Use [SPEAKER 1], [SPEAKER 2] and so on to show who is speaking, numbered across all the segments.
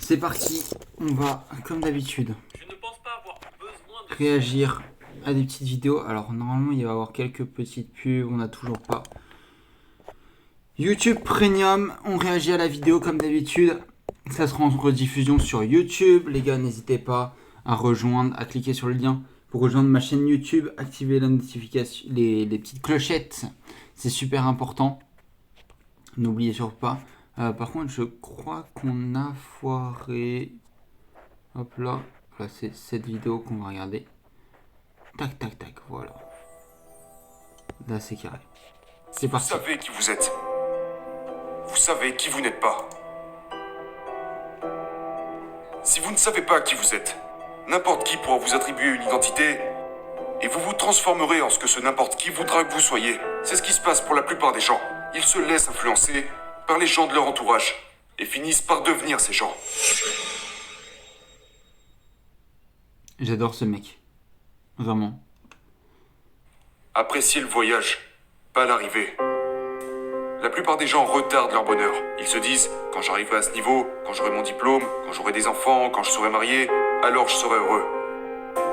[SPEAKER 1] C'est parti, on va, comme d'habitude, réagir à des petites vidéos. Alors normalement il va y avoir quelques petites pubs, on n'a toujours pas YouTube Premium. On réagit à la vidéo comme d'habitude. Ça sera en rediffusion sur YouTube. Les gars, n'hésitez pas à rejoindre, à cliquer sur le lien pour rejoindre ma chaîne YouTube, activer la notification, les petites clochettes. C'est super important. N'oubliez surtout pas. Par contre, je crois qu'on a foiré. Hop là. Voilà, c'est cette vidéo qu'on va regarder. Tac, tac, tac. Voilà. Là, c'est carré. C'est parti.
[SPEAKER 2] Vous savez qui vous êtes. Vous savez qui vous n'êtes pas. Si vous ne savez pas qui vous êtes, n'importe qui pourra vous attribuer une identité et vous vous transformerez en ce que ce n'importe qui voudra que vous soyez. C'est ce qui se passe pour la plupart des gens. Ils se laissent influencer par les gens de leur entourage et finissent par devenir ces gens.
[SPEAKER 1] J'adore ce mec. Vraiment.
[SPEAKER 2] Appréciez le voyage, pas l'arrivée. La plupart des gens retardent leur bonheur. Ils se disent, quand j'arriverai à ce niveau, quand j'aurai mon diplôme, quand j'aurai des enfants, quand je serai marié, alors je serai heureux.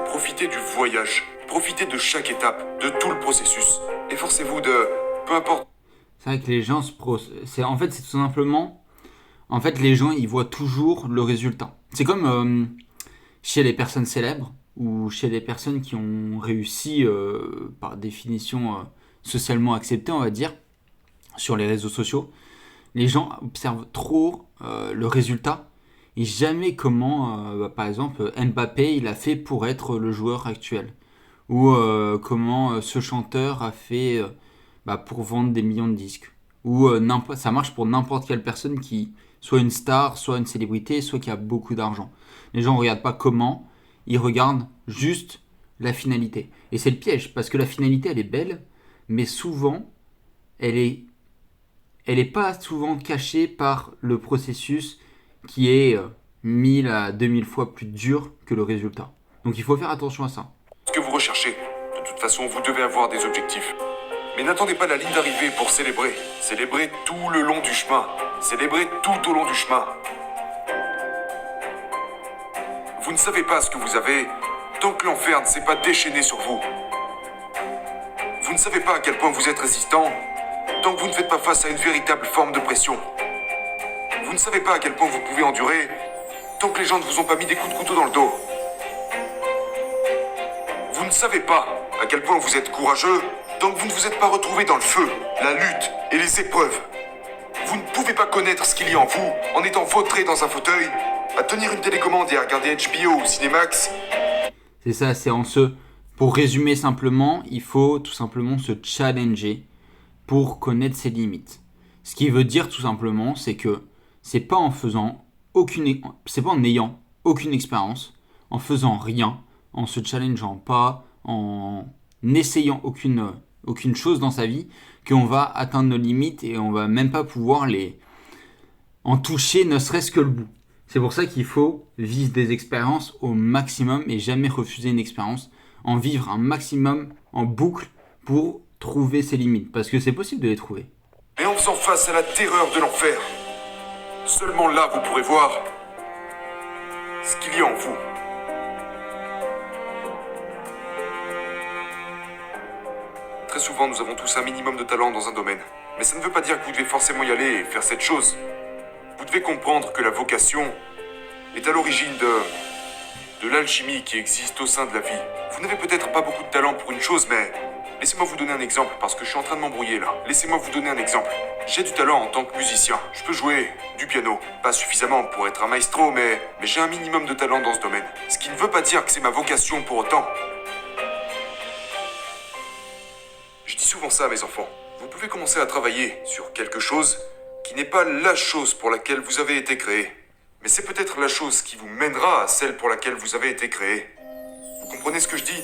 [SPEAKER 2] Profitez du voyage, profitez de chaque étape, de tout le processus. Efforcez-vous de, peu importe.
[SPEAKER 1] C'est vrai que les gens en fait, c'est tout simplement... En fait, les gens, ils voient toujours le résultat. C'est comme chez les personnes célèbres ou chez les personnes qui ont réussi, par définition, socialement acceptées, on va dire, sur les réseaux sociaux. Les gens observent trop le résultat et jamais comment, par exemple, Mbappé, il a fait pour être le joueur actuel. Ou comment ce chanteur a fait pour vendre des millions de disques. Ou ça marche pour n'importe quelle personne qui soit une star, soit une célébrité, soit qui a beaucoup d'argent. Les gens ne regardent pas comment, ils regardent juste la finalité. Et c'est le piège, parce que la finalité, elle est belle, mais souvent, elle est pas souvent cachée par le processus qui est 1000 à 2000 fois plus dur que le résultat. Donc il faut faire attention à ça.
[SPEAKER 2] Ce que vous recherchez. De toute façon, vous devez avoir des objectifs. Mais n'attendez pas la ligne d'arrivée pour célébrer. Célébrez tout le long du chemin. Célébrez tout au long du chemin. Vous ne savez pas ce que vous avez tant que l'enfer ne s'est pas déchaîné sur vous. Vous ne savez pas à quel point vous êtes résistant tant que vous ne faites pas face à une véritable forme de pression. Vous ne savez pas à quel point vous pouvez endurer tant que les gens ne vous ont pas mis des coups de couteau dans le dos. Vous ne savez pas à quel point vous êtes courageux tant que vous ne vous êtes pas retrouvé dans le feu, la lutte et les épreuves. Vous ne pouvez pas connaître ce qu'il y a en vous en étant vautré dans un fauteuil, à tenir une télécommande et à regarder HBO ou Cinemax.
[SPEAKER 1] C'est ça, pour résumer simplement, il faut tout simplement se challenger pour connaître ses limites. Ce qui veut dire tout simplement, c'est que c'est pas en ayant aucune expérience, en faisant rien, en se challengeant pas, en n'essayant aucune chose dans sa vie, qu'on va atteindre nos limites et on va même pas pouvoir en toucher ne serait-ce que le bout. C'est pour ça qu'il faut vivre des expériences au maximum et jamais refuser une expérience, en vivre un maximum en boucle pour trouver ses limites, parce que c'est possible de les trouver.
[SPEAKER 2] Et en faisant face à la terreur de l'enfer, seulement là vous pourrez voir ce qu'il y a en vous. Très souvent, nous avons tous un minimum de talent dans un domaine. Mais ça ne veut pas dire que vous devez forcément y aller et faire cette chose. Vous devez comprendre que la vocation est à l'origine de l'alchimie qui existe au sein de la vie. Vous n'avez peut-être pas beaucoup de talent pour une chose, mais laissez-moi vous donner un exemple, parce que je suis en train de m'embrouiller là. Laissez-moi vous donner un exemple. J'ai du talent en tant que musicien. Je peux jouer du piano. Pas suffisamment pour être un maestro, mais j'ai un minimum de talent dans ce domaine. Ce qui ne veut pas dire que c'est ma vocation pour autant. Je dis souvent ça à mes enfants. Vous pouvez commencer à travailler sur quelque chose qui n'est pas la chose pour laquelle vous avez été créé. Mais c'est peut-être la chose qui vous mènera à celle pour laquelle vous avez été créé. Vous comprenez ce que je dis ?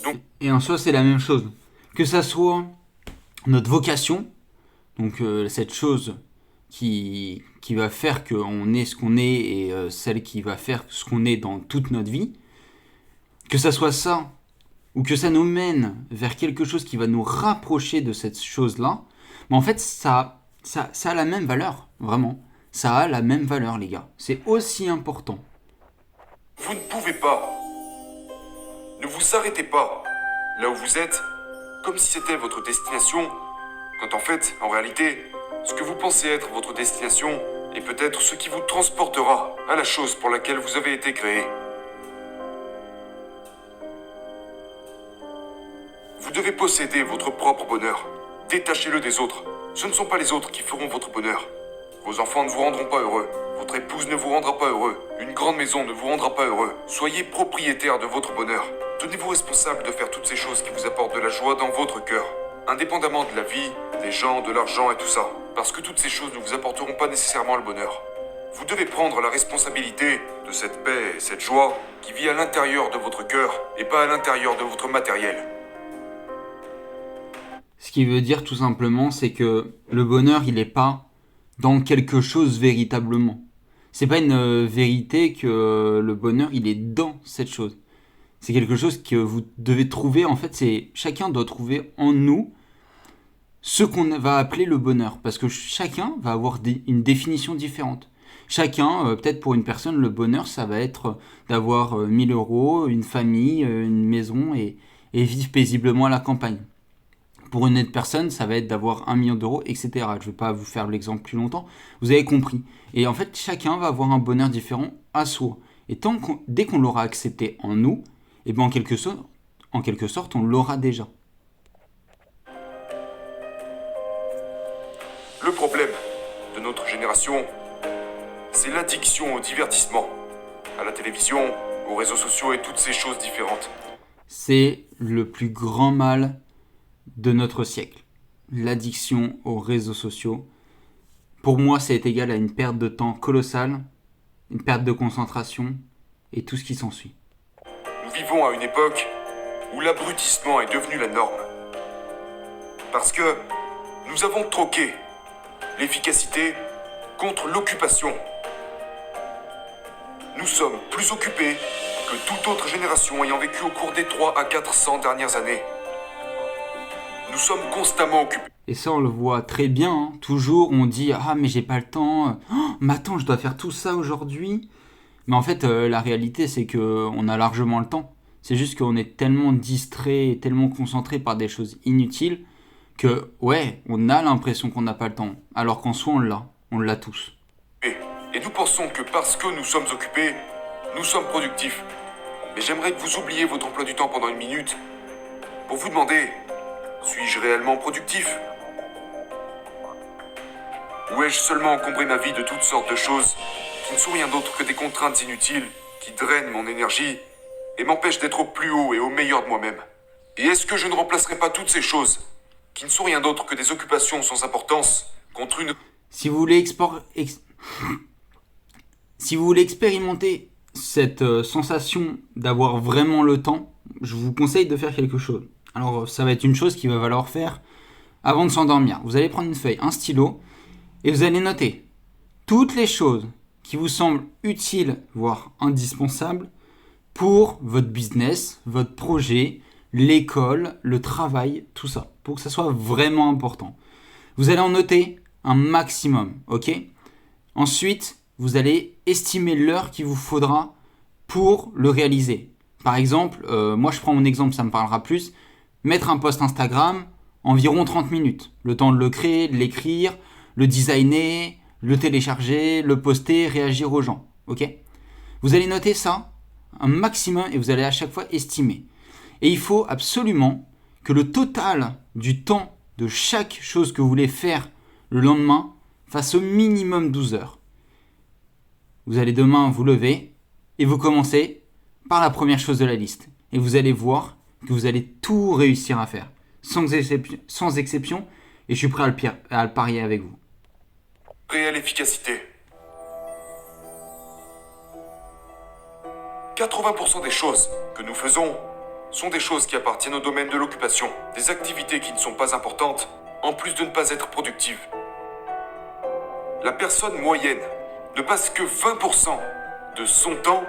[SPEAKER 2] Donc...
[SPEAKER 1] Et en soi, c'est la même chose. Que ça soit notre vocation, donc cette chose qui va faire qu'on est ce qu'on est et celle qui va faire ce qu'on est dans toute notre vie, que ça soit ça, ou que ça nous mène vers quelque chose qui va nous rapprocher de cette chose-là, mais en fait, ça a la même valeur, vraiment. ça a la même valeur, les gars. C'est aussi important.
[SPEAKER 2] Vous ne pouvez pas. Ne vous arrêtez pas là où vous êtes, comme si c'était votre destination, quand en fait, en réalité, ce que vous pensez être votre destination est peut-être ce qui vous transportera à la chose pour laquelle vous avez été créé. Vous devez posséder votre propre bonheur. Détachez-le des autres. Ce ne sont pas les autres qui feront votre bonheur. Vos enfants ne vous rendront pas heureux. Votre épouse ne vous rendra pas heureux. Une grande maison ne vous rendra pas heureux. Soyez propriétaire de votre bonheur. Tenez-vous responsable de faire toutes ces choses qui vous apportent de la joie dans votre cœur. Indépendamment de la vie, des gens, de l'argent et tout ça. Parce que toutes ces choses ne vous apporteront pas nécessairement le bonheur. Vous devez prendre la responsabilité de cette paix et cette joie qui vit à l'intérieur de votre cœur et pas à l'intérieur de votre matériel.
[SPEAKER 1] Ce qui veut dire tout simplement, c'est que le bonheur, il n'est pas dans quelque chose véritablement. C'est pas une vérité que le bonheur, il est dans cette chose. C'est quelque chose que vous devez trouver. En fait, chacun doit trouver en nous ce qu'on va appeler le bonheur. Parce que chacun va avoir une définition différente. Chacun, peut-être pour une personne, le bonheur, ça va être d'avoir 1000 euros, une famille, une maison et vivre paisiblement à la campagne. Pour une autre personne, ça va être d'avoir 1 million d'euros, etc. Je ne vais pas vous faire l'exemple plus longtemps. Vous avez compris. Et en fait, chacun va avoir un bonheur différent à soi. Et dès qu'on l'aura accepté en nous, et bien en quelque sorte, on l'aura déjà.
[SPEAKER 2] Le problème de notre génération, c'est l'addiction au divertissement, à la télévision, aux réseaux sociaux et toutes ces choses différentes.
[SPEAKER 1] C'est le plus grand mal de notre siècle. L'addiction aux réseaux sociaux. Pour moi, c'est égal à une perte de temps colossale, une perte de concentration et tout ce qui s'ensuit.
[SPEAKER 2] Nous vivons à une époque où l'abrutissement est devenu la norme. Parce que nous avons troqué l'efficacité contre l'occupation. Nous sommes plus occupés que toute autre génération ayant vécu au cours des 300 à 400 dernières années. Nous sommes constamment occupés.
[SPEAKER 1] Et ça, on le voit très bien. Hein. Toujours, on dit « Ah, mais j'ai pas le temps. Oh, mais attends, je dois faire tout ça aujourd'hui. » Mais en fait, la réalité, c'est qu'on a largement le temps. C'est juste qu'on est tellement distrait, tellement concentré par des choses inutiles que, ouais, on a l'impression qu'on n'a pas le temps. Alors qu'en soi, on l'a tous.
[SPEAKER 2] Et nous pensons que parce que nous sommes occupés, nous sommes productifs. Mais j'aimerais que vous oubliez votre emploi du temps pendant une minute pour vous demander, suis-je réellement productif ? Ou ai-je seulement encombré ma vie de toutes sortes de choses qui ne sont rien d'autre que des contraintes inutiles qui drainent mon énergie et m'empêchent d'être au plus haut et au meilleur de moi-même ? Et est-ce que je ne remplacerai pas toutes ces choses qui ne sont rien d'autre que des occupations sans importance contre une...
[SPEAKER 1] Si vous voulez expérimenter cette sensation d'avoir vraiment le temps, je vous conseille de faire quelque chose. Alors, ça va être une chose qu'il va falloir faire avant de s'endormir. Vous allez prendre une feuille, un stylo, et vous allez noter toutes les choses qui vous semblent utiles, voire indispensables, pour votre business, votre projet, l'école, le travail, tout ça, pour que ça soit vraiment important. Vous allez en noter un maximum, ok ? Ensuite, vous allez estimer l'heure qu'il vous faudra pour le réaliser. Par exemple, moi je prends mon exemple, ça me parlera plus. Mettre un post Instagram, environ 30 minutes. Le temps de le créer, de l'écrire, le designer, le télécharger, le poster, réagir aux gens. Ok ? Vous allez noter ça, un maximum, et vous allez à chaque fois estimer. Et il faut absolument que le total du temps de chaque chose que vous voulez faire le lendemain fasse au minimum 12 heures. Vous allez demain vous lever et vous commencez par la première chose de la liste. Et vous allez voir que vous allez tout réussir à faire, sans exception, et je suis prêt à le parier avec vous.
[SPEAKER 2] Réelle efficacité. 80% des choses que nous faisons sont des choses qui appartiennent au domaine de l'occupation, des activités qui ne sont pas importantes, en plus de ne pas être productives. La personne moyenne ne passe que 20% de son temps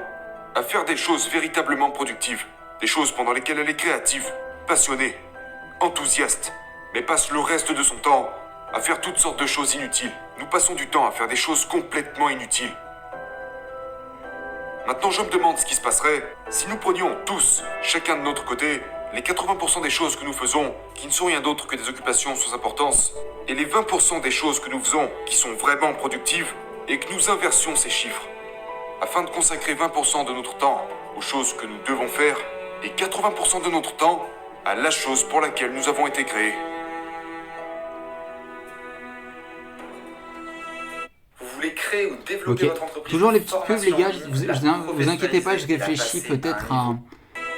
[SPEAKER 2] à faire des choses véritablement productives, des choses pendant lesquelles elle est créative, passionnée, enthousiaste, mais passe le reste de son temps à faire toutes sortes de choses inutiles, Nous passons du temps à faire des choses complètement inutiles. Maintenant, je me demande ce qui se passerait si nous prenions tous, chacun de notre côté, les 80% des choses que nous faisons, qui ne sont rien d'autre que des occupations sans importance, et les 20% des choses que nous faisons, qui sont vraiment productives, et que nous inversions ces chiffres, afin de consacrer 20% de notre temps aux choses que nous devons faire, et 80% de notre temps à la chose pour laquelle nous avons été créés.
[SPEAKER 3] Vous voulez créer ou développer
[SPEAKER 1] Ok.
[SPEAKER 3] votre entreprise.
[SPEAKER 1] Toujours les petites pubs,
[SPEAKER 3] formation
[SPEAKER 1] les gars.
[SPEAKER 3] en ligne, la
[SPEAKER 1] Vous inquiétez pas, je réfléchis
[SPEAKER 3] professionnaliser,
[SPEAKER 1] peut-être
[SPEAKER 3] à un niveau.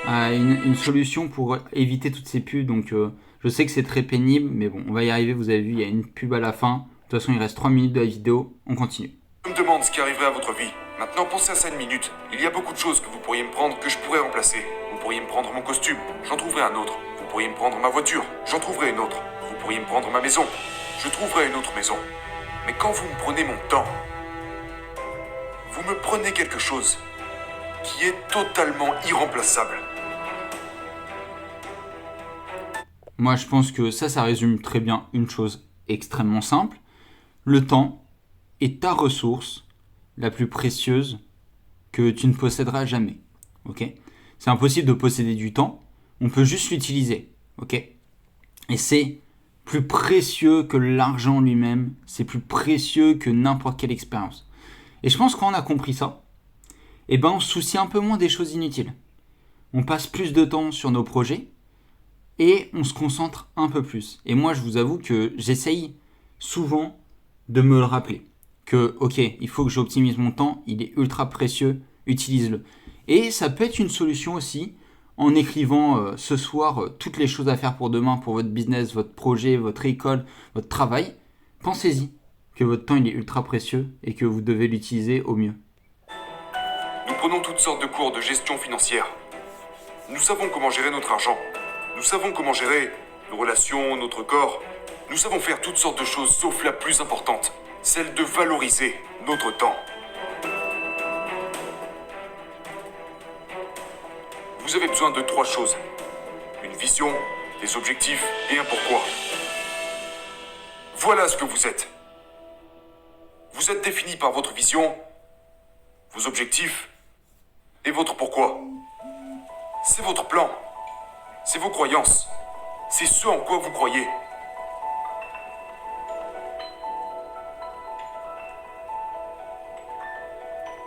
[SPEAKER 1] à une solution pour éviter toutes ces pubs. Donc, je sais que c'est très pénible, mais bon, on va y arriver. Vous avez vu, il y a une pub à la fin. De toute façon, il reste 3 minutes de la vidéo. On continue.
[SPEAKER 2] Je me demande ce qui arriverait à votre vie. Maintenant, pensez à ça une minute. Il y a beaucoup de choses que vous pourriez me prendre que je pourrais remplacer. Vous pourriez me prendre mon costume, j'en trouverai un autre. Vous pourriez me prendre ma voiture, j'en trouverai une autre. Vous pourriez me prendre ma maison, je trouverai une autre maison. Mais quand vous me prenez mon temps, vous me prenez quelque chose qui est totalement irremplaçable.
[SPEAKER 1] Moi, je pense que ça résume très bien une chose extrêmement simple. Le temps est ta ressource la plus précieuse que tu ne posséderas jamais. Ok ? C'est impossible de posséder du temps. On peut juste l'utiliser. Ok ? Et c'est plus précieux que l'argent lui-même. C'est plus précieux que n'importe quelle expérience. Et je pense qu'on a compris ça. Eh ben, on se soucie un peu moins des choses inutiles. On passe plus de temps sur nos projets et on se concentre un peu plus. Et moi, je vous avoue que j'essaye souvent de me le rappeler. Que, ok, il faut que j'optimise mon temps, il est ultra précieux, utilise-le. Et ça peut être une solution aussi en écrivant ce soir toutes les choses à faire pour demain, pour votre business, votre projet, votre école, votre travail. Pensez-y que votre temps il est ultra précieux et que vous devez l'utiliser au mieux.
[SPEAKER 2] Nous prenons toutes sortes de cours de gestion financière. Nous savons comment gérer notre argent. Nous savons comment gérer nos relations, notre corps. Nous savons faire toutes sortes de choses, sauf la plus importante, celle de valoriser notre temps. Vous avez besoin de 3 choses. Une vision, des objectifs et un pourquoi. Voilà ce que vous êtes. Vous êtes défini par votre vision, vos objectifs et votre pourquoi. C'est votre plan. C'est vos croyances. C'est ce en quoi vous croyez.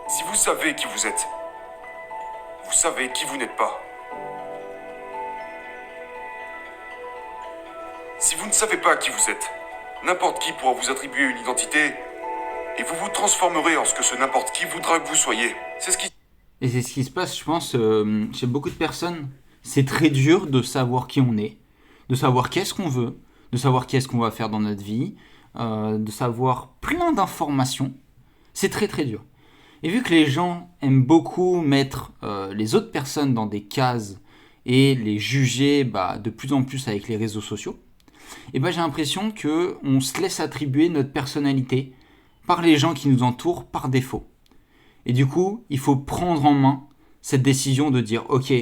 [SPEAKER 2] Si vous savez qui vous êtes, vous savez qui vous n'êtes pas. Si vous ne savez pas qui vous êtes, n'importe qui pourra vous attribuer une identité et vous vous transformerez en ce que ce n'importe qui voudra que vous soyez. C'est ce qui...
[SPEAKER 1] Et c'est ce qui se passe, je pense, chez beaucoup de personnes. C'est très dur de savoir qui on est, de savoir qu'est-ce qu'on veut, de savoir qu'est-ce qu'on va faire dans notre vie, de savoir plein d'informations. C'est très très dur. Et vu que les gens aiment beaucoup mettre les autres personnes dans des cases et les juger de plus en plus avec les réseaux sociaux, et j'ai l'impression qu'on se laisse attribuer notre personnalité par les gens qui nous entourent par défaut. Et du coup, il faut prendre en main cette décision de dire « Ok,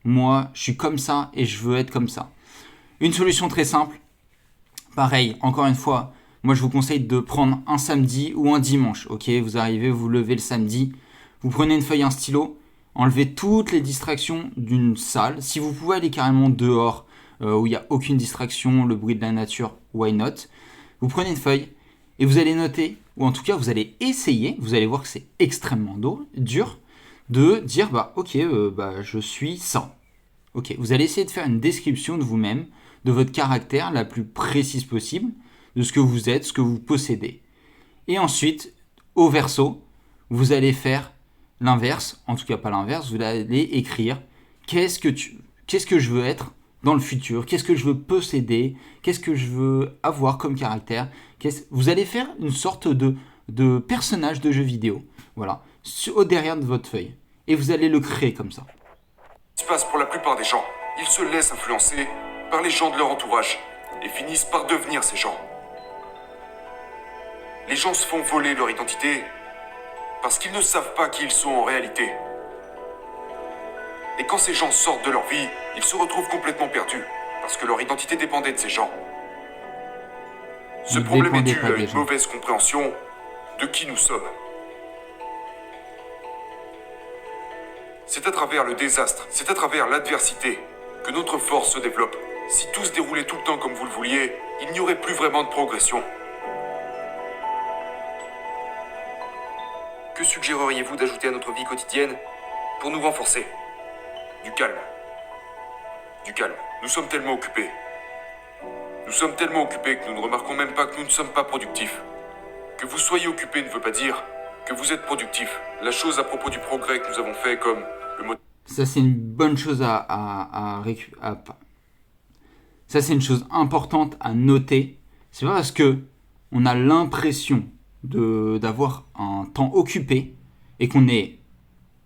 [SPEAKER 1] moi, je suis comme ça et je veux être comme ça ». Une solution très simple. Pareil, encore une fois, moi je vous conseille de prendre un samedi ou un dimanche. Ok, vous arrivez, vous levez le samedi, vous prenez une feuille, un stylo, enlevez toutes les distractions d'une salle. Si vous pouvez aller carrément dehors où il n'y a aucune distraction, le bruit de la nature, why not? Vous prenez une feuille et vous allez noter, ou en tout cas vous allez essayer, vous allez voir que c'est extrêmement dur, de dire ok, je suis ça. Ok, vous allez essayer de faire une description de vous-même, de votre caractère la plus précise possible, de ce que vous êtes, ce que vous possédez. Et ensuite, au verso, vous allez faire l'inverse, en tout cas pas l'inverse, vous allez écrire qu'est-ce que je veux être dans le futur, qu'est-ce que je veux posséder, qu'est-ce que je veux avoir comme caractère. Vous allez faire une sorte de personnage de jeu vidéo, voilà, au derrière de votre feuille. Et vous allez le créer comme ça.
[SPEAKER 2] Ce qui se passe pour la plupart des gens, ils se laissent influencer par les gens de leur entourage et finissent par devenir ces gens. Les gens se font voler leur identité parce qu'ils ne savent pas qui ils sont en réalité. Et quand ces gens sortent de leur vie, ils se retrouvent complètement perdus parce que leur identité dépendait de ces gens. Ce
[SPEAKER 1] Ne
[SPEAKER 2] problème est
[SPEAKER 1] dépendez
[SPEAKER 2] dû
[SPEAKER 1] pas
[SPEAKER 2] à
[SPEAKER 1] des
[SPEAKER 2] une
[SPEAKER 1] gens.
[SPEAKER 2] mauvaise compréhension de qui nous sommes. C'est à travers le désastre, c'est à travers l'adversité que notre force se développe. Si tout se déroulait tout le temps comme vous le vouliez, il n'y aurait plus vraiment de progression.
[SPEAKER 3] Que suggéreriez-vous d'ajouter à notre vie quotidienne pour nous renforcer?
[SPEAKER 2] Du calme. Du calme. Nous sommes tellement occupés. Nous sommes tellement occupés que nous ne remarquons même pas que nous ne sommes pas productifs. Que vous soyez occupé ne veut pas dire que vous êtes productif. La chose à propos du progrès que nous avons fait, comme le mot...
[SPEAKER 1] Ça, c'est une bonne chose Ça, c'est une chose importante à noter. C'est pas parce que on a l'impression d'avoir un temps occupé et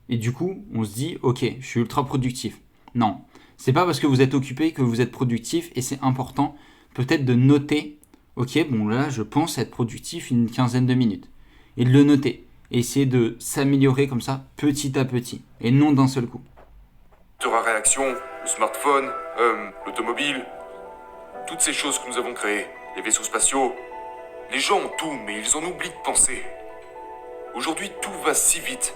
[SPEAKER 1] et du coup, on se dit, ok, je suis ultra productif. Non, c'est pas parce que vous êtes occupé que vous êtes productif, et c'est important peut-être de noter, ok, bon là, je pense être productif une quinzaine de minutes, et de le noter, et essayer de s'améliorer comme ça, petit à petit, et non d'un seul coup.
[SPEAKER 2] à réaction, le smartphone, l'automobile, toutes ces choses que nous avons créées, les vaisseaux spatiaux. Les gens ont tout, mais ils en oublient de penser. Aujourd'hui, tout va si vite.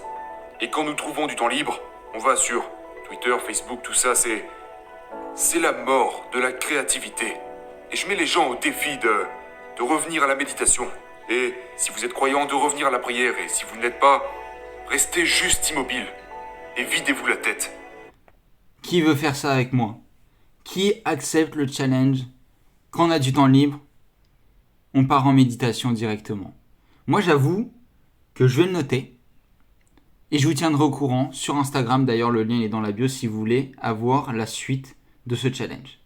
[SPEAKER 2] Et quand nous trouvons du temps libre, on va sur Twitter, Facebook, tout ça, c'est la mort de la créativité. Et je mets les gens au défi de revenir à la méditation. Et si vous êtes croyant, de revenir à la prière. Et si vous ne l'êtes pas, restez juste immobile. Et videz-vous la tête.
[SPEAKER 1] Qui veut faire ça avec moi? Qui accepte le challenge? Quand on a du temps libre, on part en méditation directement. Moi, j'avoue que je vais le noter. Et je vous tiendrai au courant sur Instagram. D'ailleurs, le lien est dans la bio si vous voulez avoir la suite de ce challenge.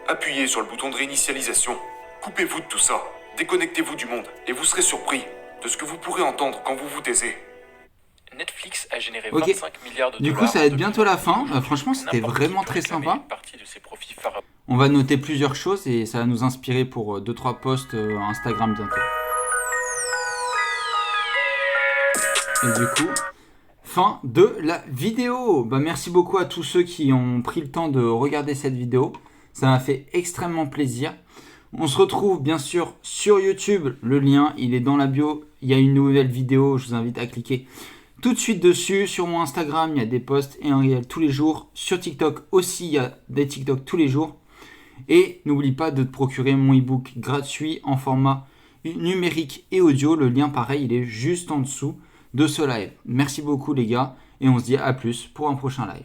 [SPEAKER 2] Appuyez sur le bouton de réinitialisation. Coupez-vous de tout ça. Déconnectez-vous du monde. Et vous serez surpris de ce que vous pourrez entendre quand vous vous taisez.
[SPEAKER 4] Netflix a généré
[SPEAKER 1] Ok.
[SPEAKER 4] 25 milliards de
[SPEAKER 1] Du
[SPEAKER 4] dollars.
[SPEAKER 1] coup, ça va être
[SPEAKER 4] en
[SPEAKER 1] bientôt la fin.
[SPEAKER 4] 2018.
[SPEAKER 1] Franchement, c'était
[SPEAKER 4] N'importe
[SPEAKER 1] vraiment
[SPEAKER 4] qui peut
[SPEAKER 1] très
[SPEAKER 4] réclamer
[SPEAKER 1] sympa.
[SPEAKER 4] une partie de ses profits pharaoniques.
[SPEAKER 1] On va noter plusieurs choses et ça va nous inspirer pour 2-3 posts Instagram bientôt. Et du coup, fin de la vidéo. Merci beaucoup à tous ceux qui ont pris le temps de regarder cette vidéo. Ça m'a fait extrêmement plaisir. On se retrouve bien sûr sur YouTube. Le lien, il est dans la bio. Il y a une nouvelle vidéo. Je vous invite à cliquer tout de suite dessus. Sur mon Instagram, il y a des posts et un réel tous les jours. Sur TikTok aussi, il y a des TikTok tous les jours. Et n'oublie pas de te procurer mon ebook gratuit en format numérique et audio. Le lien, pareil, il est juste en dessous de ce live. Merci beaucoup les gars et on se dit à plus pour un prochain live.